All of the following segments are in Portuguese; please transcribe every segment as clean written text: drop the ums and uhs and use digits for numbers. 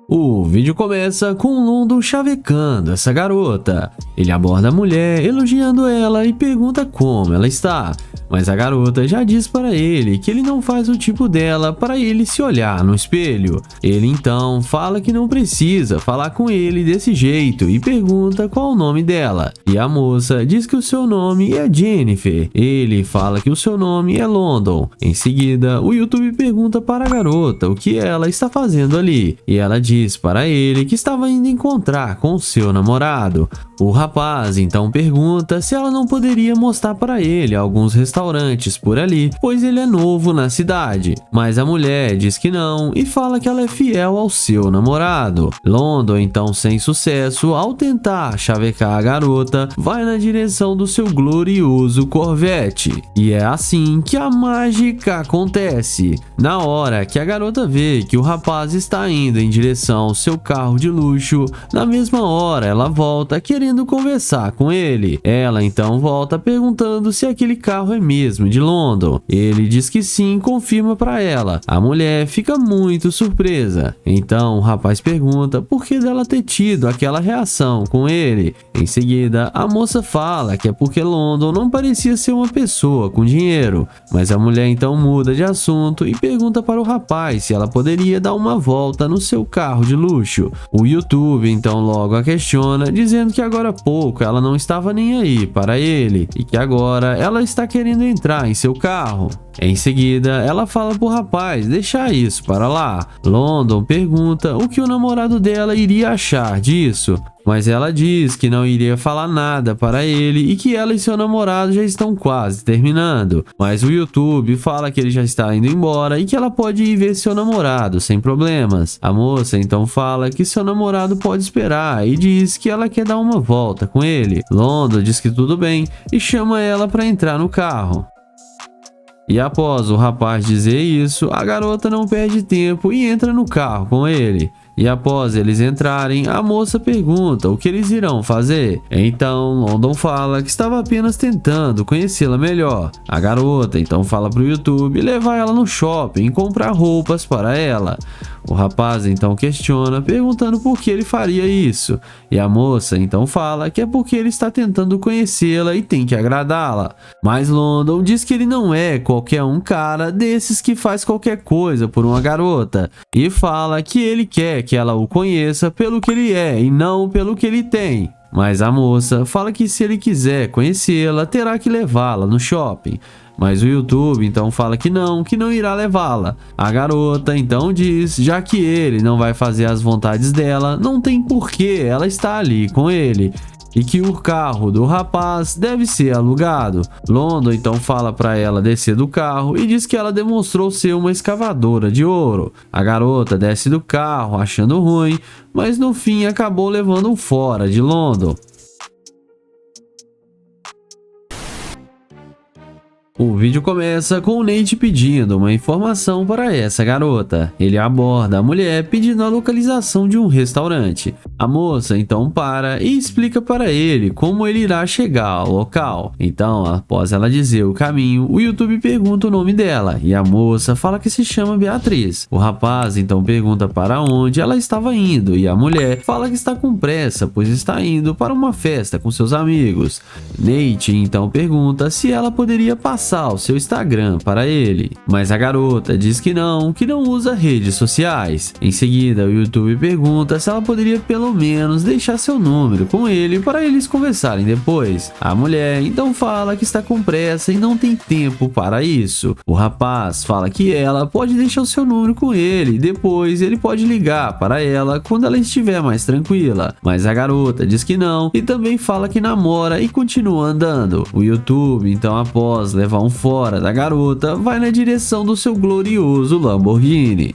O vídeo começa com London chavecando essa garota. Ele aborda a mulher, elogiando ela e pergunta como ela está. Mas a garota já diz para ele que ele não faz o tipo dela para ele se olhar no espelho. Ele então fala que não precisa falar com ele desse jeito e pergunta qual o nome dela. E a moça diz que o seu nome é Jennifer. Ele fala que o seu nome é London. Em seguida, o YouTube pergunta para a garota o que ela está fazendo ali. E ela diz para ele que estava indo encontrar com o seu namorado. O rapaz então pergunta se ela não poderia mostrar para ele alguns restaurantes por ali, pois ele é novo na cidade. Mas a mulher diz que não e fala que ela é fiel ao seu namorado. London então, sem sucesso, ao tentar chavecar a garota, vai na direção do seu glorioso Corvette. E é assim que a mágica acontece. Na hora que a garota vê que o rapaz está indo em direção ao seu carro de luxo, na mesma hora ela volta querendo conversar com ele. Ela então volta perguntando se aquele carro é mesmo de London. Ele diz que sim, confirma para ela. A mulher fica muito surpresa. Então o rapaz pergunta por que dela ter tido aquela reação com ele. Em seguida, a moça fala que é porque London não parecia ser uma pessoa com dinheiro. Mas a mulher então muda de assunto e pergunta para o rapaz se ela poderia dar uma volta no seu carro de luxo. O YouTube então logo a questiona, dizendo que agora há pouco ela não estava nem aí para ele e que agora ela está querendo entrar em seu carro. Em seguida, ela fala pro rapaz deixar isso para lá. London pergunta o que o namorado dela iria achar disso, mas ela diz que não iria falar nada para ele e que ela e seu namorado já estão quase terminando. Mas o YouTube fala que ele já está indo embora e que ela pode ir ver seu namorado sem problemas. A moça então fala que seu namorado pode esperar e diz que ela quer dar uma volta com ele. London diz que tudo bem e chama ela para entrar no carro. E após o rapaz dizer isso, a garota não perde tempo e entra no carro com ele. E após eles entrarem, a moça pergunta o que eles irão fazer. Então London fala que estava apenas tentando conhecê-la melhor. A garota então fala para o YouTube levar ela no shopping e comprar roupas para ela. O rapaz então questiona, perguntando por que ele faria isso. E a moça então fala que é porque ele está tentando conhecê-la e tem que agradá-la. Mas London diz que ele não é qualquer um cara desses que faz qualquer coisa por uma garota. E fala que ele quer que ela o conheça pelo que ele é e não pelo que ele tem. Mas a moça fala que se ele quiser conhecê-la, terá que levá-la no shopping. Mas o YouTube então fala que não irá levá-la. A garota então diz, já que ele não vai fazer as vontades dela, não tem porquê ela estar ali com ele. E que o carro do rapaz deve ser alugado. London então fala para ela descer do carro e diz que ela demonstrou ser uma escavadora de ouro. A garota desce do carro achando ruim, mas no fim acabou levando fora de London. O vídeo começa com o Nate pedindo uma informação para essa garota. Ele aborda a mulher pedindo a localização de um restaurante. A moça então para e explica para ele como ele irá chegar ao local. Então, após ela dizer o caminho, o YouTube pergunta o nome dela e a moça fala que se chama Beatriz. O rapaz então pergunta para onde ela estava indo e a mulher fala que está com pressa, pois está indo para uma festa com seus amigos. Nate então pergunta se ela poderia passar o seu Instagram para ele, mas a garota diz que não usa redes sociais. Em seguida, o YouTube pergunta se ela poderia pelo menos deixar seu número com ele para eles conversarem depois. A mulher então fala que está com pressa e não tem tempo para isso. O rapaz fala que ela pode deixar o seu número com ele e depois ele pode ligar para ela quando ela estiver mais tranquila, mas a garota diz que não e também fala que namora e continua andando. O YouTube então, após levar um fora da garota, vai na direção do seu glorioso Lamborghini.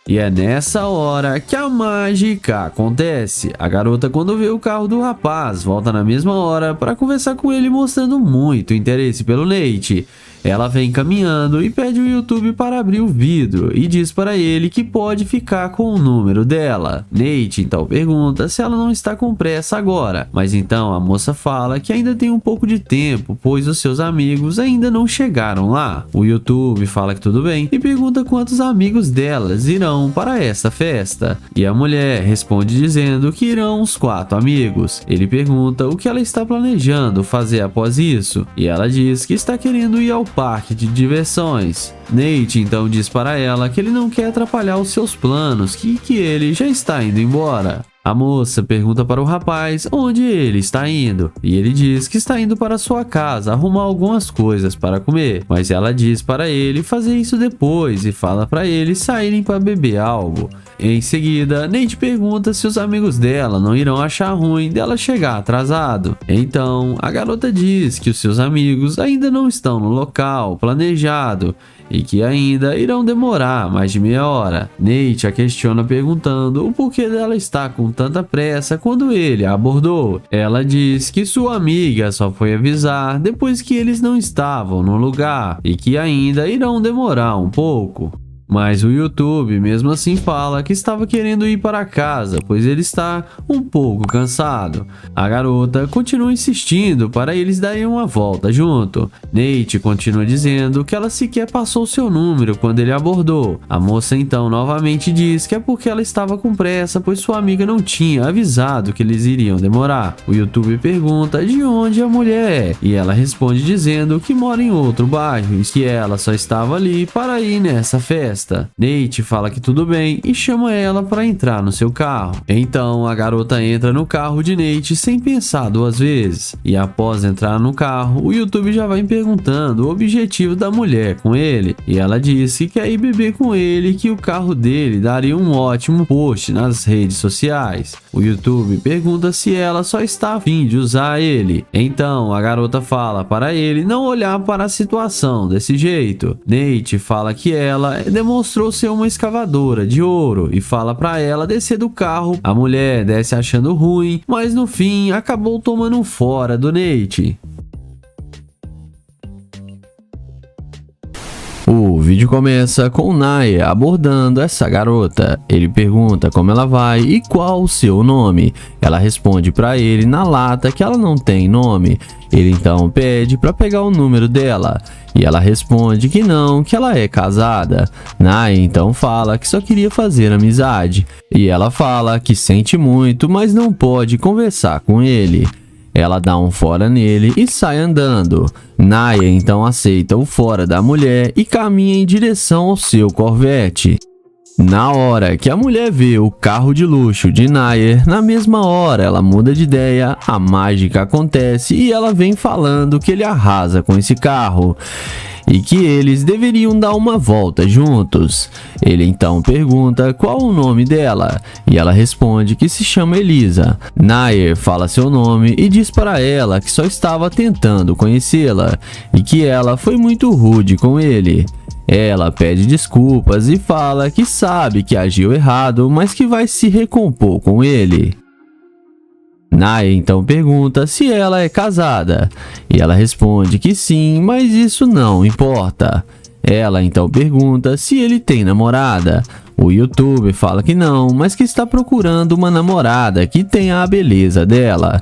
E é nessa hora que a mágica acontece. A garota, quando vê o carro do rapaz, volta na mesma hora para conversar com ele, mostrando muito interesse pelo Nate. Ela vem caminhando e pede o YouTube para abrir o vidro e diz para ele que pode ficar com o número dela. Nate então pergunta se ela não está com pressa agora, mas então a moça fala que ainda tem um pouco de tempo, pois os seus amigos ainda não chegaram lá. O YouTube fala que tudo bem e pergunta quantos amigos delas irão para essa festa. E a mulher responde dizendo que irão uns 4 amigos. Ele pergunta o que ela está planejando fazer após isso, e ela diz que está querendo ir ao parque de diversões. Nate então diz para ela que ele não quer atrapalhar os seus planos, que ele já está indo embora. A moça pergunta para o rapaz onde ele está indo, e ele diz que está indo para sua casa arrumar algumas coisas para comer, mas ela diz para ele fazer isso depois e fala para eles saírem para beber algo. Em seguida, Nate pergunta se os amigos dela não irão achar ruim dela chegar atrasado. Então, a garota diz que os seus amigos ainda não estão no local planejado e que ainda irão demorar mais de meia hora. Nate a questiona perguntando o porquê dela estar com tanta pressa quando ele a abordou. Ela diz que sua amiga só foi avisar depois que eles não estavam no lugar e que ainda irão demorar um pouco. Mas o YouTube mesmo assim fala que estava querendo ir para casa, pois ele está um pouco cansado. A garota continua insistindo para eles darem uma volta junto. Nate continua dizendo que ela sequer passou seu número quando ele abordou. A moça então novamente diz que é porque ela estava com pressa, pois sua amiga não tinha avisado que eles iriam demorar. O YouTube pergunta de onde a mulher é, e ela responde dizendo que mora em outro bairro e que ela só estava ali para ir nessa festa. Nate fala que tudo bem e chama ela para entrar no seu carro. Então a garota entra no carro de Nate sem pensar 2 vezes. E após entrar no carro, o YouTube já vai perguntando o objetivo da mulher com ele. E ela diz que quer ir beber com ele e que o carro dele daria um ótimo post nas redes sociais. O YouTube pergunta se ela só está a fim de usar ele. Então a garota fala para ele não olhar para a situação desse jeito. Nate fala que ela demonstrou ser uma escavadora de ouro e fala para ela descer do carro. A mulher desce achando ruim, mas no fim acabou tomando um fora do Nate. O vídeo começa com Naya abordando essa garota. Ele pergunta como ela vai e qual o seu nome. Ela responde para ele na lata que ela não tem nome. Ele então pede para pegar o número dela e ela responde que não, que ela é casada. Naya então fala que só queria fazer amizade e ela fala que sente muito, mas não pode conversar com ele. Ela dá um fora nele e sai andando. Naya então aceita o fora da mulher e caminha em direção ao seu Corvette. Na hora que a mulher vê o carro de luxo de Nair, na mesma hora ela muda de ideia, a mágica acontece e ela vem falando que ele arrasa com esse carro e que eles deveriam dar uma volta juntos. Ele então pergunta qual o nome dela e ela responde que se chama Elisa. Nair fala seu nome e diz para ela que só estava tentando conhecê-la e que ela foi muito rude com ele. Ela pede desculpas e fala que sabe que agiu errado, mas que vai se recompor com ele. Naya então pergunta se ela é casada, e ela responde que sim, mas isso não importa. Ela então pergunta se ele tem namorada. O YouTube fala que não, mas que está procurando uma namorada que tenha a beleza dela.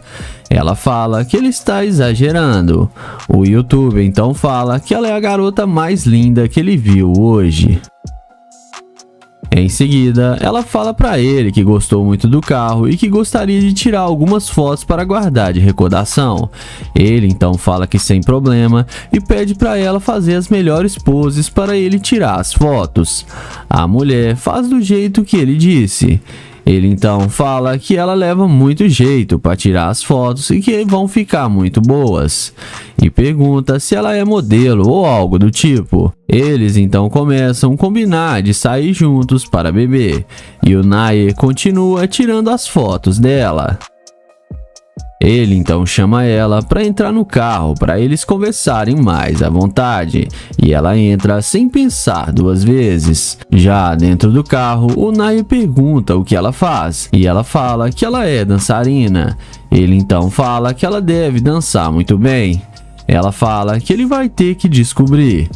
Ela fala que ele está exagerando. O YouTube então fala que ela é a garota mais linda que ele viu hoje. Em seguida, ela fala para ele que gostou muito do carro e que gostaria de tirar algumas fotos para guardar de recordação. Ele então fala que sem problema e pede para ela fazer as melhores poses para ele tirar as fotos. A mulher faz do jeito que ele disse. Ele então fala que ela leva muito jeito para tirar as fotos e que vão ficar muito boas. E pergunta se ela é modelo ou algo do tipo. Eles então começam a combinar de sair juntos para beber. E o Nair continua tirando as fotos dela. Ele então chama ela para entrar no carro para eles conversarem mais à vontade, e ela entra sem pensar 2 vezes. Já dentro do carro, o Nair pergunta o que ela faz, e ela fala que ela é dançarina. Ele então fala que ela deve dançar muito bem. Ela fala que ele vai ter que descobrir.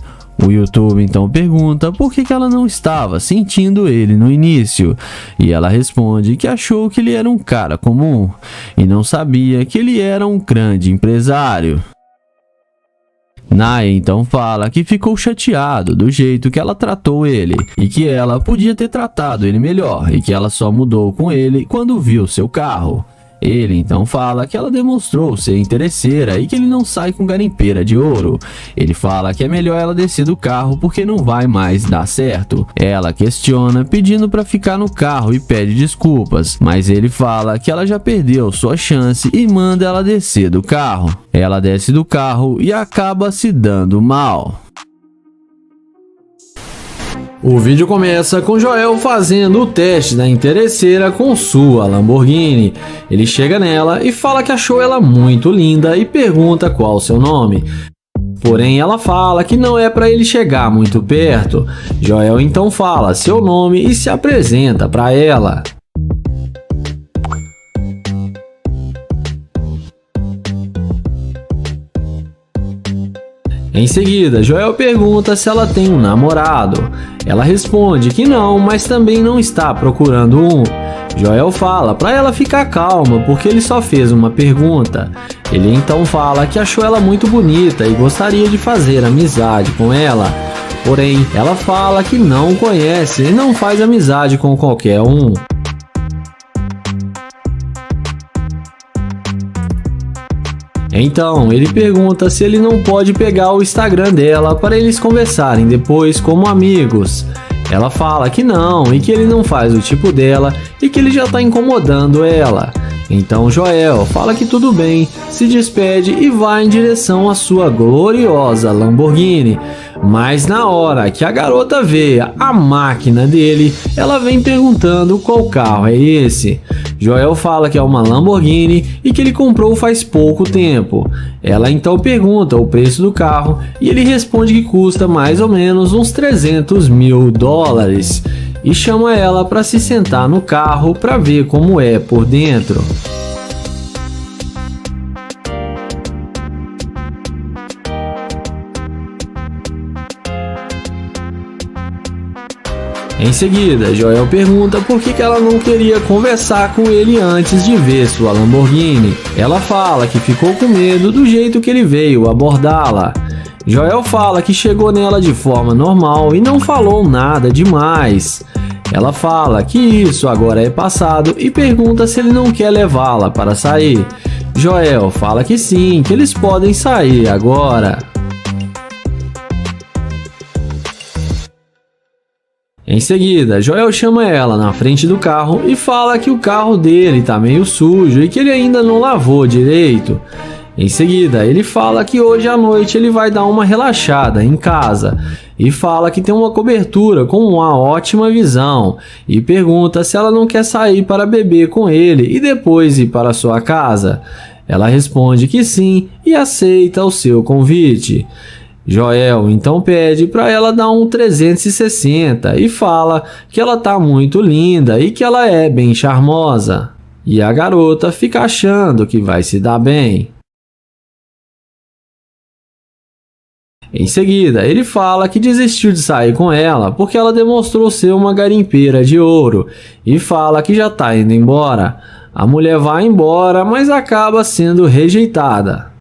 O YouTube então pergunta por que ela não estava sentindo ele no início, e ela responde que achou que ele era um cara comum e não sabia que ele era um grande empresário. Naya então fala que ficou chateado do jeito que ela tratou ele e que ela podia ter tratado ele melhor e que ela só mudou com ele quando viu seu carro. Ele então fala que ela demonstrou ser interesseira e que ele não sai com garimpeira de ouro. Ele fala que é melhor ela descer do carro porque não vai mais dar certo. Ela questiona pedindo para ficar no carro e pede desculpas, mas ele fala que ela já perdeu sua chance e manda ela descer do carro. Ela desce do carro e acaba se dando mal. O vídeo começa com Joel fazendo o teste da interesseira com sua Lamborghini. Ele chega nela e fala que achou ela muito linda e pergunta qual o seu nome. Porém, ela fala que não é para ele chegar muito perto. Joel então fala seu nome e se apresenta para ela. Em seguida, Joel pergunta se ela tem um namorado. Ela responde que não, mas também não está procurando um. Joel fala para ela ficar calma porque ele só fez uma pergunta. Ele então fala que achou ela muito bonita e gostaria de fazer amizade com ela. Porém, ela fala que não conhece e não faz amizade com qualquer um. Então, ele pergunta se ele não pode pegar o Instagram dela para eles conversarem depois como amigos. Ela fala que não e que ele não faz o tipo dela e que ele já está incomodando ela. Então Joel fala que tudo bem, se despede e vai em direção à sua gloriosa Lamborghini. Mas na hora que a garota vê a máquina dele, ela vem perguntando qual carro é esse. Joel fala que é uma Lamborghini e que ele comprou faz pouco tempo. Ela então pergunta o preço do carro e ele responde que custa mais ou menos uns 300 mil dólares. E chama ela para se sentar no carro para ver como é por dentro. Em seguida, Joel pergunta por que ela não queria conversar com ele antes de ver sua Lamborghini. Ela fala que ficou com medo do jeito que ele veio abordá-la. Joel fala que chegou nela de forma normal e não falou nada demais. Ela fala que isso agora é passado e pergunta se ele não quer levá-la para sair. Joel fala que sim, que eles podem sair agora. Em seguida, Joel chama ela na frente do carro e fala que o carro dele tá meio sujo e que ele ainda não lavou direito. Em seguida, ele fala que hoje à noite ele vai dar uma relaxada em casa e fala que tem uma cobertura com uma ótima visão e pergunta se ela não quer sair para beber com ele e depois ir para sua casa. Ela responde que sim e aceita o seu convite. Joel então pede para ela dar um 360 e fala que ela tá muito linda e que ela é bem charmosa. E a garota fica achando que vai se dar bem. Em seguida, ele fala que desistiu de sair com ela porque ela demonstrou ser uma garimpeira de ouro e fala que já tá indo embora. A mulher vai embora, mas acaba sendo rejeitada.